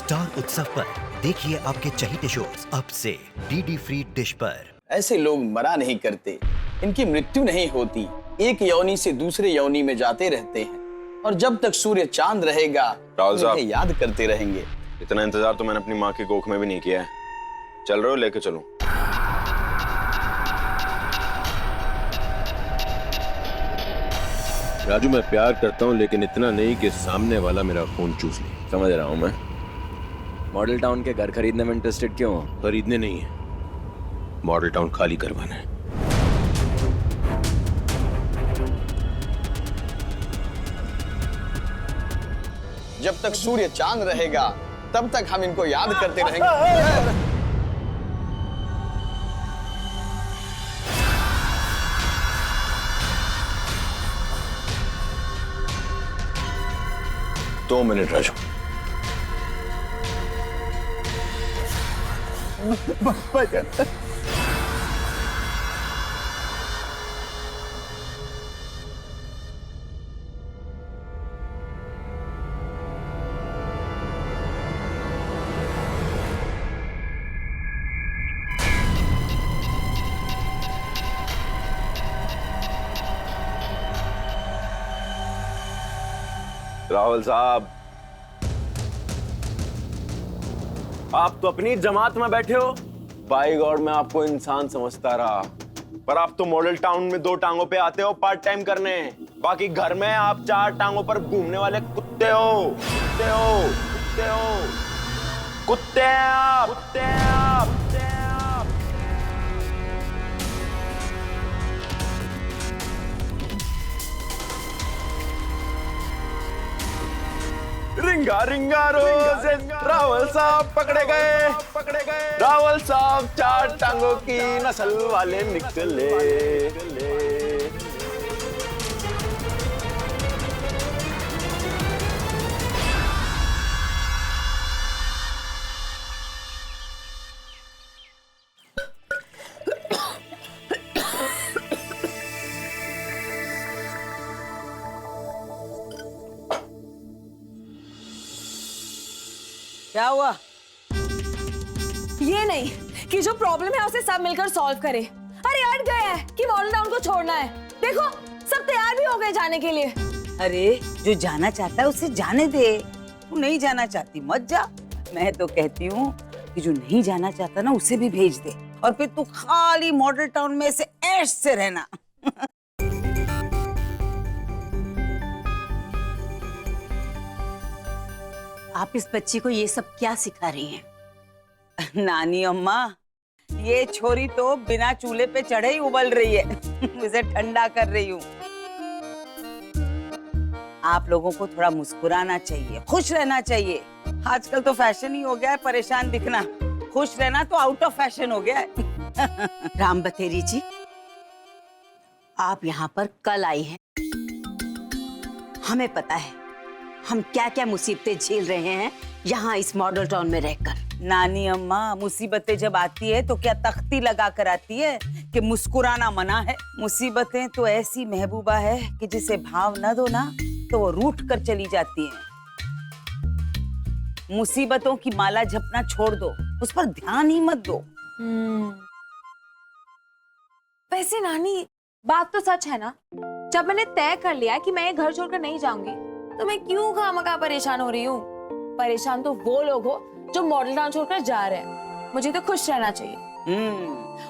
Star उत्सव पर देखिए आपके चहीते शोज अब से डीडी फ्री डिश पर। ऐसे लोग मरा नहीं करते, इनकी मृत्यु नहीं होती, एक योनि से दूसरे योनि में जाते रहते हैं और जब तक सूर्य चांद रहेगा उन्हें याद करते रहेंगे। इतना इंतजार तो मैंने अपनी माँ की कोख में भी नहीं किया है। चल रहे हो, लेके चलूं? राजू, मैं प्यार करता हूँ लेकिन इतना नहीं कि सामने वाला मेरा खून चूस ले। समझ रहा हूँ मैं। मॉडल टाउन के घर खरीदने में इंटरेस्टेड क्यों हो? खरीदने नहीं है, मॉडल टाउन खाली करवाना है। जब तक सूर्य चांद रहेगा तब तक हम इनको याद करते रहेंगे। 2 मिनट राजू। राहुल साहब, आप तो अपनी जमात में बैठे हो। बाई गॉड, मैं आपको इंसान समझता रहा, पर आप तो मॉडल टाउन में 2 टांगों पे आते हो पार्ट टाइम करने। बाकी घर में आप 4 टांगों पर घूमने वाले कुत्ते हो। कुत्ते हो, कुत्ते हो, कुत्ते हैं आप, कुत्ते हैं आप, कुत्ते हैं आप। रिंगा रिंगा रोज रावल साहब पकड़े गए, पकड़े गए। रावल साहब 4 टांगों की नस्ल वाले निकले। क्या हुआ? ये नहीं कि जो प्रॉब्लम है उसे सब मिलकर सॉल्व करें। अरे अट गए हैं कि मॉडल टाउन को छोड़ना है। देखो सब तैयार भी हो गए जाने के लिए। अरे जो जाना चाहता है उसे जाने दे, तू नहीं जाना चाहती मत जा। मैं तो कहती हूँ कि जो नहीं जाना चाहता ना उसे भी भेज दे और फिर तू खाली मॉडल टाउन में से ऐश से रहना। आप इस बच्ची को ये सब क्या सिखा रही हैं? नानी अम्मा, ये छोरी तो बिना चूल्हे पे चढ़े ही उबल रही है। उसे ठंडा कर रही हूँ। आप लोगों को थोड़ा मुस्कुराना चाहिए, खुश रहना चाहिए। आजकल तो फैशन ही हो गया है परेशान दिखना। खुश रहना तो आउट ऑफ फैशन हो गया है। राम बथेरी जी, आप यहाँ पर कल आई हैं। हमें पता है हम क्या क्या मुसीबतें झेल रहे हैं यहाँ इस मॉडल टाउन में रहकर। नानी अम्मा, मुसीबतें जब आती है तो क्या तख्ती लगा कर आती है कि मुस्कुराना मना है? मुसीबतें तो ऐसी महबूबा है कि जिसे भाव न दो ना तो वो रूठ कर चली जाती है। मुसीबतों की माला झपना छोड़ दो, उस पर ध्यान ही मत दो। वैसे नानी, बात तो सच है ना। जब मैंने तय कर लिया कि मैं ये घर छोड़कर नहीं जाऊंगी तो मैं क्यों खामखा परेशान हो रही हूँ? परेशान तो वो लोग हो जो मॉडल टाउन छोड़कर जा रहे हैं। मुझे तो खुश रहना चाहिए।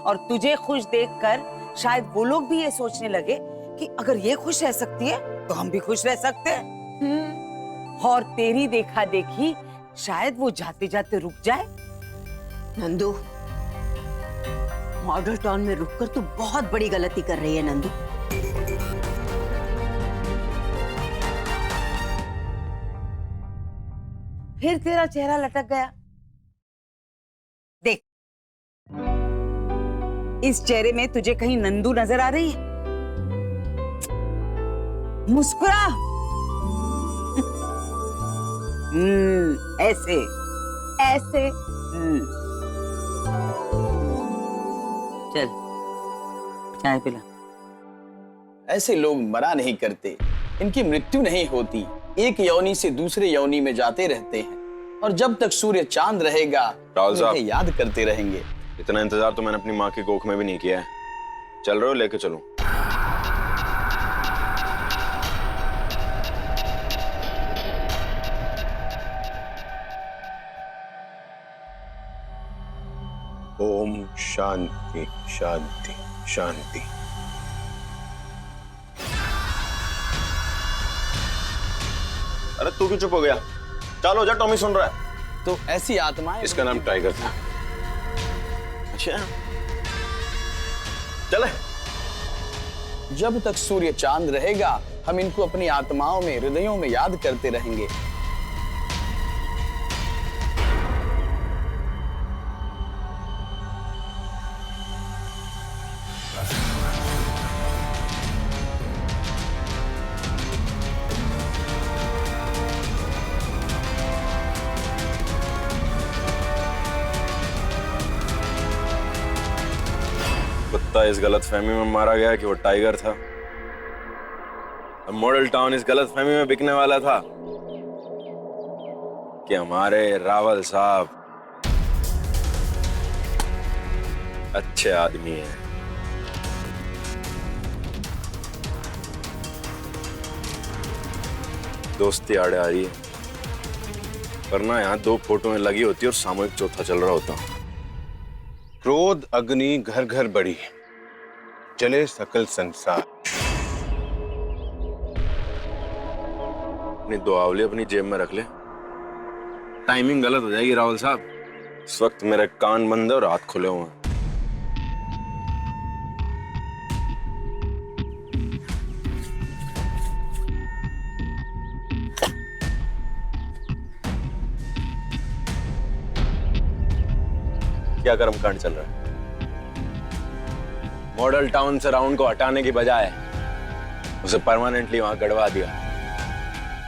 और तुझे खुश देखकर शायद वो लोग भी ये सोचने लगे कि अगर ये खुश रह सकती है तो हम भी खुश रह सकते हैं। और तेरी देखा देखी शायद वो जाते जाते रुक जाए। नंदू, मॉडल टाउन में रुककर तू बहुत बड़ी गलती कर रही है नंदू। फिर तेरा चेहरा लटक गया। देख, इस चेहरे में तुझे कहीं नंदू नजर आ रही है? मुस्कुरा। ऐसे ऐसे। चल चाय पिला। ऐसे लोग मरा नहीं करते, इनकी मृत्यु नहीं होती, एक योनि से दूसरे योनि में जाते रहते हैं और जब तक सूर्य चांद रहेगा राहुल साहब। उन्हें याद करते रहेंगे। इतना इंतजार तो मैंने अपनी माँ की कोख में भी नहीं किया है। चल रहे हो, लेके चलूं? ओम शांति शांति शांति। अरे तू क्यों चुप हो गया? चलो जा, टॉमी सुन रहा है। तो ऐसी आत्माएं इसका नाम टाइगर था। अच्छा, चले। जब तक सूर्य चांद रहेगा हम इनको अपनी आत्माओं में, हृदयों में याद करते रहेंगे। कुत्ता इस गलतफहमी में मारा गया कि वो टाइगर था। अब मॉडल टाउन इस गलतफहमी में बिकने वाला था कि हमारे रावल साहब अच्छे आदमी हैं। दोस्ती आड़े आ रही है, वरना यहाँ 2 फोटोएं लगी होती और सामूहिक चौथा चल रहा होता। क्रोध अग्नि घर घर बढ़ी, चले सकल संसार। अपनी दुआवली अपनी जेब में रख ले, टाइमिंग गलत हो जाएगी राहुल साहब। इस वक्त मेरे कान बंद है और हाथ खुले हुए हैं। क्या कर्मकांड चल रहा है? मॉडल टाउन से राउंड को हटाने की बजाय उसे परमानेंटली वहां गड़वा दिया।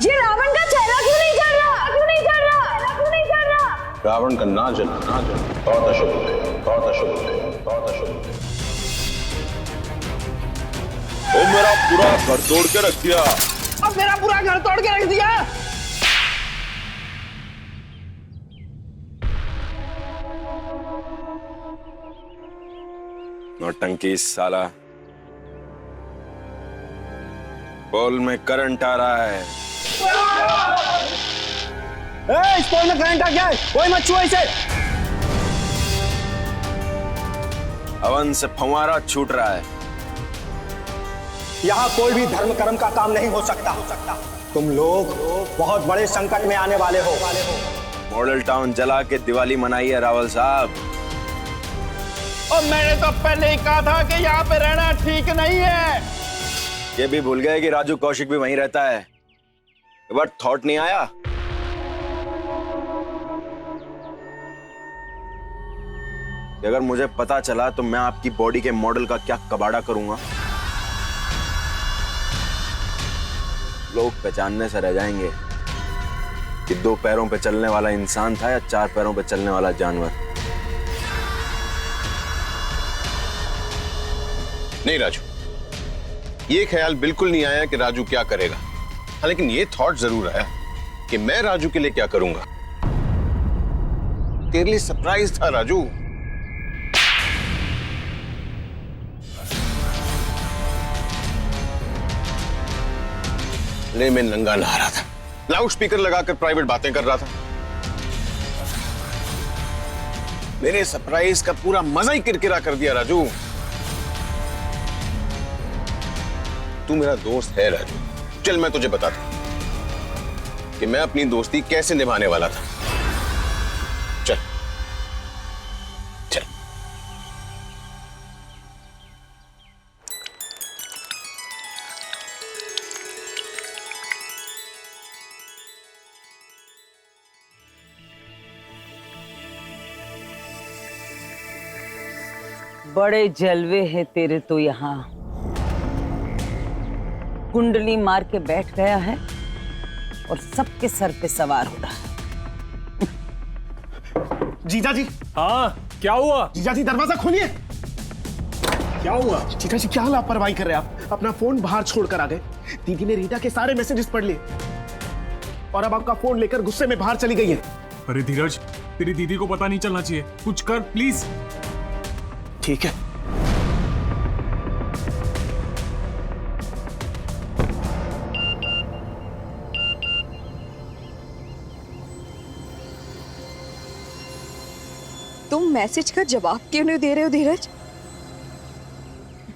ये रावण का चेहरा क्यों नहीं चल रहा? क्यों नहीं चल रहा? क्यों नहीं चल रहा? रावण का ना जलना बहुत अशुभ है, बहुत अशुभ है, बहुत अशुभ है। वो मेरा पूरा घर तोड़ के रख दिया। अब मेरा पूरा घर तोड़ के रख दिया। नौटंकी साला। पोल में करंट आ रहा है। इस पोल में करंट आ गया है, कोई मत छुओ इसे। हवन से फंवारा छूट रहा है। यहाँ कोई भी धर्म कर्म का काम नहीं हो सकता। तुम लोग बहुत बड़े संकट में आने वाले हो। मॉडल टाउन जला के दिवाली मनाई है रावल साहब। और मैंने तो पहले ही कहा था कि यहाँ पे रहना ठीक नहीं है। ये भी भूल गए कि राजू कौशिक भी वहीं रहता है। बट थॉट नहीं आया कि अगर मुझे पता चला तो मैं आपकी बॉडी के मॉडल का क्या कबाड़ा करूंगा। लोग पहचानने से रह जाएंगे कि 2 पैरों पे चलने वाला इंसान था या 4 पैरों पे चलने वाला जानवर। नहीं राजू, ये ख्याल बिल्कुल नहीं आया कि राजू क्या करेगा। हाँ, लेकिन ये थॉट जरूर आया कि मैं राजू के लिए क्या करूंगा। तेरे लिए सरप्राइज था राजू। ले मैं नंगा नहा रहा था, लाउड स्पीकर लगाकर प्राइवेट बातें कर रहा था। मेरे सरप्राइज का पूरा मजा ही किरकिरा कर दिया राजू। तू मेरा दोस्त है राजू, चल मैं तुझे बताता हूं कि मैं अपनी दोस्ती कैसे निभाने वाला था। चल चल। बड़े जलवे हैं तेरे तो यहाँ। कुंडली मार के बैठ गया है और सबके सर पे सवार हो रहा है। जीजा जी। हाँ, क्या हुआ? जीजा जी दरवाजा खोलिए। क्या हुआ? जीजा जी क्या लापरवाही कर रहे हैं आप? अपना फोन बाहर छोड़कर आ गए। दीदी ने रीटा के सारे मैसेजेस पढ़ लिए और अब आपका फोन लेकर गुस्से में बाहर चली गई है। अरे धीरज, तेरी दीदी को पता नहीं चलना चाहिए, कुछ कर प्लीज। ठीक है। तुम मैसेज का जवाब क्यों नहीं दे रहे हो धीरज?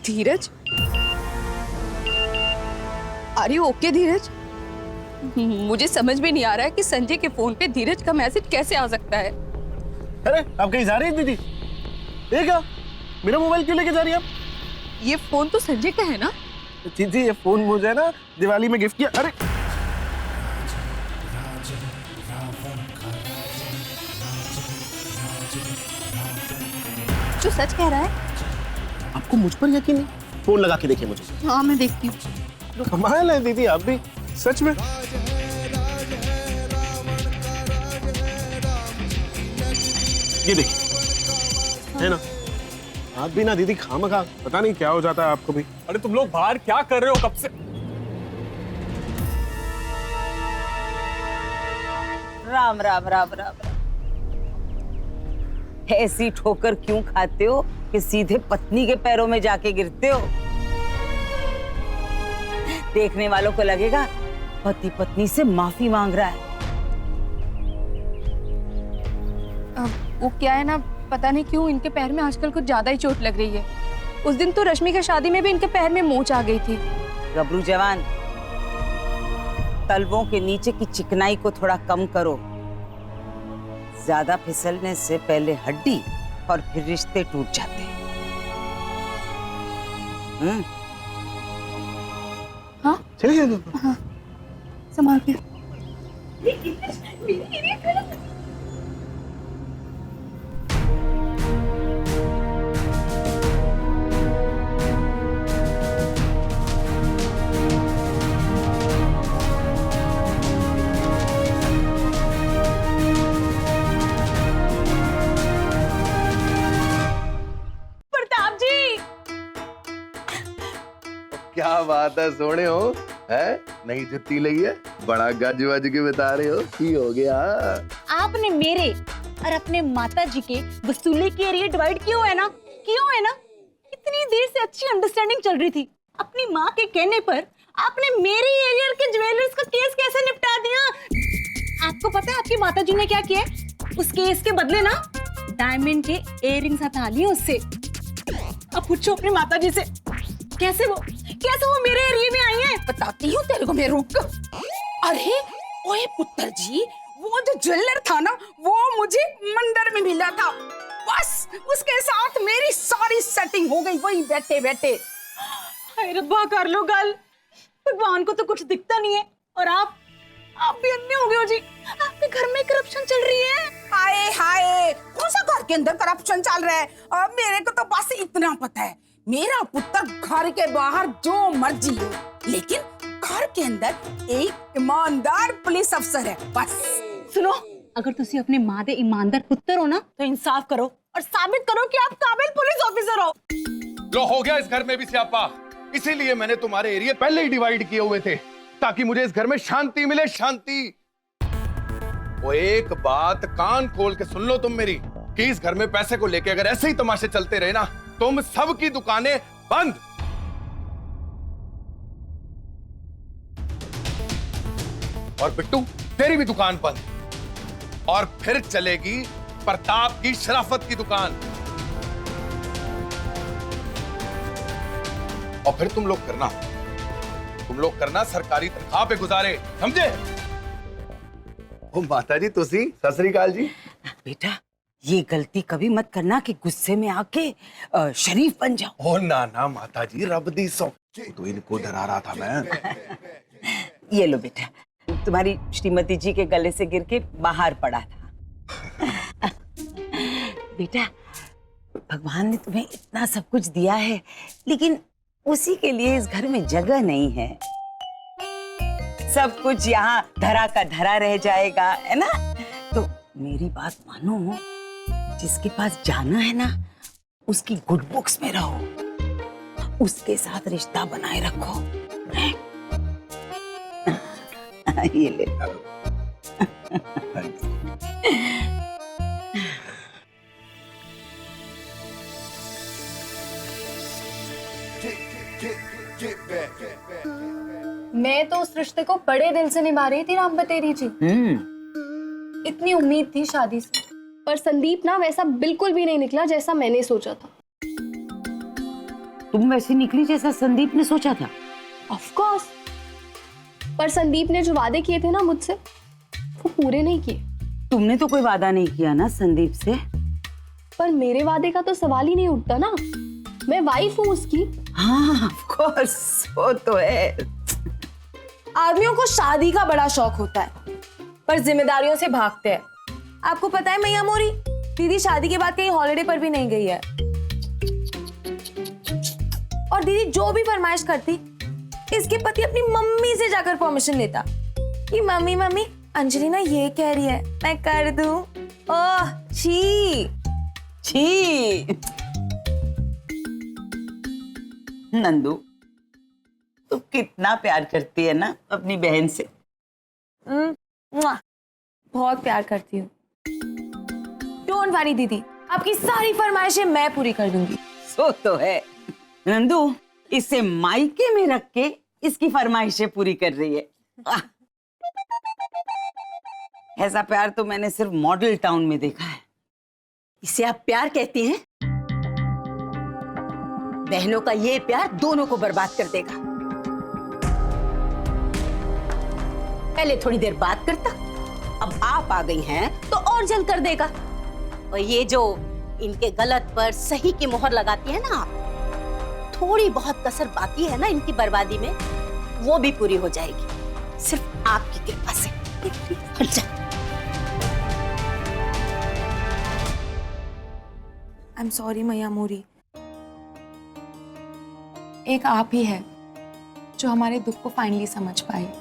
धीरज, आर यू ओके धीरज? मुझे समझ में नहीं आ रहा है कि संजय के फोन पे धीरज का मैसेज कैसे आ सकता है। अरे आप कहीं जा रही हैं दीदी? ये क्या, मेरा मोबाइल क्यों लेके जा रही हैं आप? ये फोन तो संजय का है ना? जी, ये फोन मुझे ना दिवाली में गिफ्ट किया। अरे जो सच कह रहा है। आपको मुझ पर यकीन नहीं? फोन लगा के देखिए मुझे। हाँ मैं देखती हूँ। कमाल है दीदी आप भी, सच में। ये देखिए, है ना? आप भी ना दीदी खामखा, पता नहीं क्या हो जाता है आपको भी। अरे तुम लोग बाहर क्या कर रहे हो कब से? राम राम राम राम राम। ऐसी ठोकर क्यों खाते हो कि सीधे पत्नी के पैरों में जाके गिरते हो? देखने वालों को लगेगा पति पत्नी से माफी मांग रहा है। वो क्या है ना, पता नहीं क्यों इनके पैर में आजकल कुछ ज्यादा ही चोट लग रही है। उस दिन तो रश्मि की शादी में भी इनके पैर में मोच आ गई थी। गबरू जवान, तलवों के नीचे की चिकनाई को थोड़ा कम करो। ज्यादा फिसलने से पहले हड्डी और फिर रिश्ते टूट जाते हैं। हाँ चलिए। हाँ, संभाल के। क्या बात है, सोने हो है? नई जुत्ती ली है, बड़ा गज वज के बता रहे हो, की हो गया? आपने मेरे और अपने माता जी के वसूली के एरिया डिवाइड क्यों है ना? इतनी देर से अच्छी अंडरस्टैंडिंग चल रही थी। अपनी माँ के कहने पर आपने मेरे एरिया के ज्वेलर्स का केस कैसे निपटा दिया? आपको पता है आपकी माता जी ने क्या किया? उस केस के बदले ना डायमंड के इयररिंग्स हटा लिए उससे। अब पूछो अपनी माता जी से कैसे वो मेरे एरिया में आई है? बताती हूँ तेरे को मैं, रुक। अरे ओए पुत्र जी, वो जो ज्वेलर था ना, वो मुझे मंदिर में मिला था। बस उसके साथ मेरी सारी सेटिंग हो गई वही बैठे बैठे। हाय रब्बा, कर लो गल। भगवान को तो कुछ दिखता नहीं है और आप भी अन्य हो गए हो जी। आपके घर में करप्शन चल रही है। हाय हाय, कौन सा घर के अंदर करप्शन चल रहा है? मेरे को तो बस इतना पता है, मेरा पुत्र घर के बाहर जो मर्जी हो, लेकिन घर के अंदर एक ईमानदार पुलिस अफसर है। बस सुनो, अगर तुसी अपने माँ दे ईमानदार पुत्र हो ना, तो इंसाफ करो और साबित करो कि आप काबिल पुलिस ऑफिसर हो। लो, हो गया इस घर में भी स्यापा। इसीलिए मैंने तुम्हारे एरिया पहले ही डिवाइड किए हुए थे, ताकि मुझे इस घर में शांति मिले, शांति। वो एक बात कान खोल के सुन लो तुम मेरी, कि इस घर में पैसे को लेके अगर ऐसे ही तमाशे चलते रहे ना, तुम सबकी दुकानें बंद। और बिट्टू, तेरी भी दुकान बंद। और फिर चलेगी प्रताप की शराफत की दुकान। और फिर तुम लोग करना सरकारी तनख्वाह पे गुजारे, समझे? ओ माता जी, तुसी सत श्री अकाल जी। बेटा, ये गलती कभी मत करना कि गुस्से में आके शरीफ बन जाओ। ओ ना माता जी, रब दी सौ। तो इनको डरा रहा था मैं। ये लो बेटा, तुम्हारी श्रीमती जी के गले से गिर के बाहर पड़ा था। बेटा, भगवान ने तुम्हें इतना सब कुछ दिया है, लेकिन उसी के लिए इस घर में जगह नहीं है। सब कुछ यहाँ धरा का धरा रह जाएगा, है ना? तो मेरी बात मानो, जिसके पास जाना है ना, उसकी गुड बुक्स में रहो, उसके साथ रिश्ता बनाए रखो। ये ले। मैं तो उस रिश्ते को बड़े दिल से निभा रही थी राम बतेरी जी। इतनी उम्मीद थी शादी से, पर संदीप ना वैसा बिल्कुल भी नहीं निकला जैसा मैंने सोचा था। तुम वैसी निकली जैसा संदीप ने सोचा था? ऑफ कोर्स, पर संदीप ने जो वादे किए थे ना मुझसे, वो पूरे नहीं किए। तुमने तो कोई वादा नहीं किया ना संदीप से? पर मेरे वादे का तो सवाल ही नहीं उठता ना, मैं वाइफ हूँ उसकी। हाँ ऑफ कोर्स, वो तो है। आदमियों को शादी का बड़ा शौक होता है, पर जिम्मेदारियों से भागते हैं। आपको पता है मैया मोरी, दीदी शादी के बाद कहीं हॉलिडे पर भी नहीं गई है। और दीदी जो भी फरमाइश करती, इसके पति अपनी मम्मी से जाकर परमिशन लेता कि मम्मी मम्मी अंजलि ना ये कह रही है, मैं कर दूं। ओह छी छी। नंदू, तू कितना प्यार करती है ना अपनी बहन से। बहुत प्यार करती हूँ। डोंट वरी दीदी, आपकी सारी फरमाइशें मैं पूरी कर दूंगी। सो तो है। नंदू, इसे मायके में रख के इसकी फरमाइशें पूरी कर रही है। ऐसा प्यार तो मैंने सिर्फ मॉडल टाउन में देखा है। इसे आप प्यार कहती हैं? बहनों का ये प्यार दोनों को बर्बाद कर देगा। पहले थोड़ी देर बात करता, अब आप आ गई हैं तो और जल्द कर देगा। और ये जो इनके गलत पर सही की मोहर लगाती है ना आप, थोड़ी बहुत कसर बाकी है ना इनकी बर्बादी में, वो भी पूरी हो जाएगी सिर्फ आपकी कृपा से। आई एम सॉरी मैया मोरी, एक आप ही है जो हमारे दुख को फाइनली समझ पाए।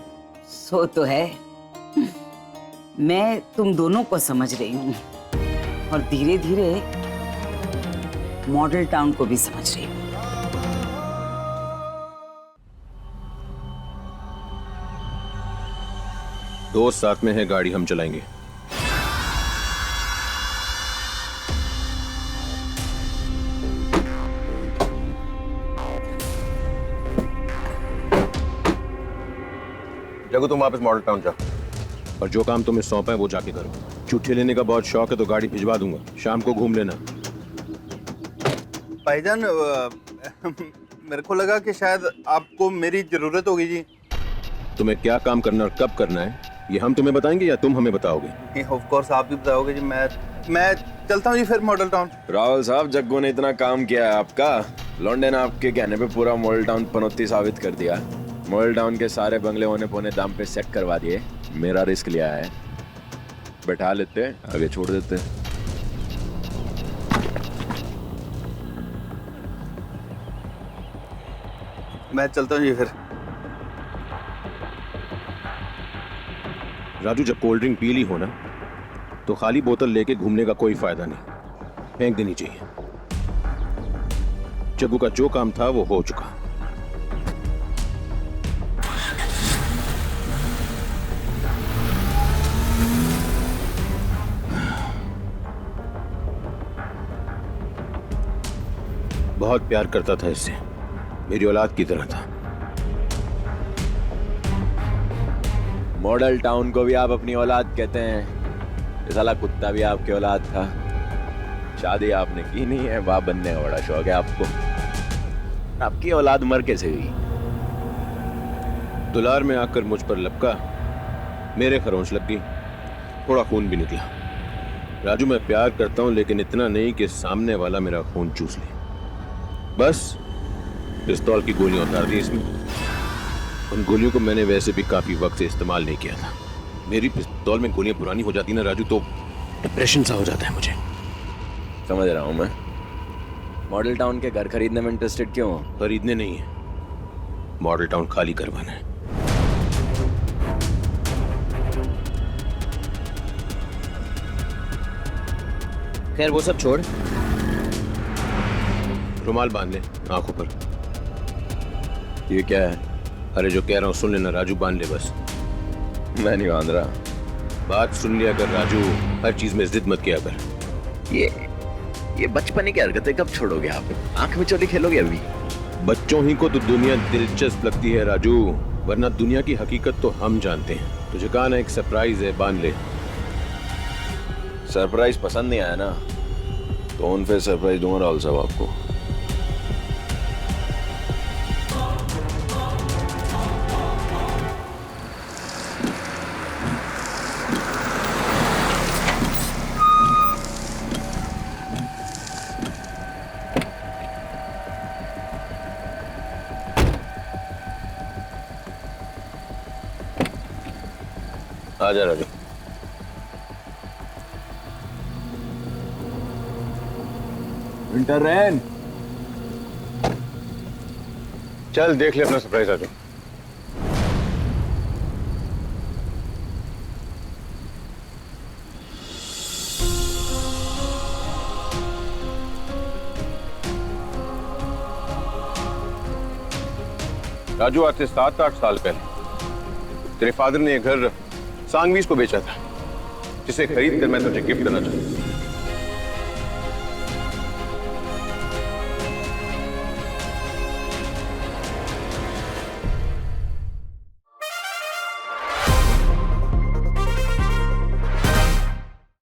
सो तो है। मैं तुम दोनों को समझ रही हूँ और धीरे धीरे मॉडल टाउन को भी समझ रही हूँ। दोस्त साथ में है, गाड़ी हम चलाएंगे। जगू, तुम वापस मॉडल टाउन जाओ और जो काम तुम्हें सौंपा है वो जाके करो। छुट्टी लेने का बहुत शौक है तो गाड़ी भिजवा दूंगा, शाम को घूम लेना। भाईजान, मेरे को लगा कि शायद आपको मेरी जरूरत होगी जी। तुम्हें क्या काम करना और कब करना है ये हम तुम्हें बताएंगे या तुम हमें बताओगे? ऑफ कोर्स आप ही बताओगे जी। मैं चलता हूँ जी फिर मॉडल टाउन। राहुल साहब, जग्गू ने इतना काम किया है आपका, लौंडे ने आपके कहने पे पूरा मॉडल टाउन पनौती साबित कर दिया। मॉडल टाउन के सारे बंगले होने पौने दाम पे सेट करवा दिए। मेरा रिस्क लिया है, बैठा लेते, आगे छोड़ देते। मैं चलता हूँ जी फिर। राजू, जब कोल्ड ड्रिंक पी ली हो ना तो खाली बोतल लेके घूमने का कोई फायदा नहीं, फेंक देनी चाहिए। जग्गू का जो काम था वो हो चुका। बहुत प्यार करता था इससे, मेरी औलाद की तरह था। मॉडल टाउन को भी आप अपनी औलाद कहते हैं, ये साला कुत्ता भी आपकी औलाद था। शादी आपने की नहीं है, बाप बनने का बड़ा शौक है आपको। आपकी औलाद मर कैसे हुई? दुलार में आकर मुझ पर लपका, मेरे खरोंच लग गई, थोड़ा खून भी निकला। राजू, मैं प्यार करता हूं लेकिन इतना नहीं कि सामने वाला मेरा खून चूस ले। बस पिस्तौल की गोलियां उतार दी इसमें। उन गोलियों को मैंने वैसे भी काफी वक्त से इस्तेमाल नहीं किया था। मेरी पिस्तौल में गोलियां पुरानी हो जाती ना राजू, तो डिप्रेशन सा हो जाता है मुझे। समझ रहा हूं मैं। मॉडल टाउन के घर खरीदने में इंटरेस्टेड क्यों हो? खरीदने नहीं है, मॉडल टाउन खाली करवाना है। खैर वो सब छोड़, रुमाल बांध ले आंखों पर। ये क्या है? अरे जो कह रहा हूँ सुन लेना राजू, बांध ले बस। मैं नहीं बांध रहा। बात सुन लिया कर राजू, हर चीज में जिद मत किया कर। ये बचपन की हरकतें कब छोड़ोगे आप? आंख में चोली खेलोगे अभी? बच्चों ही को तो दुनिया दिलचस्प लगती है राजू। वरना दुनिया की हकीकत तो हम जानते हैं। तुझे कहा ना एक सरप्राइज है, बांध ले। सरप्राइज पसंद नहीं आया ना तो उन पे सरप्राइज दूंगा राहुल साहब आपको। आजा राजू। विंटर रेन, चल देख ले अपना सरप्राइज राजू। राजू आज से 7-8 साल पहले तेरे फादर ने ये घर सांगवीज को बेचा था, जिसे खरीद कर मैं तुझे गिफ्ट करना चाहता हूं।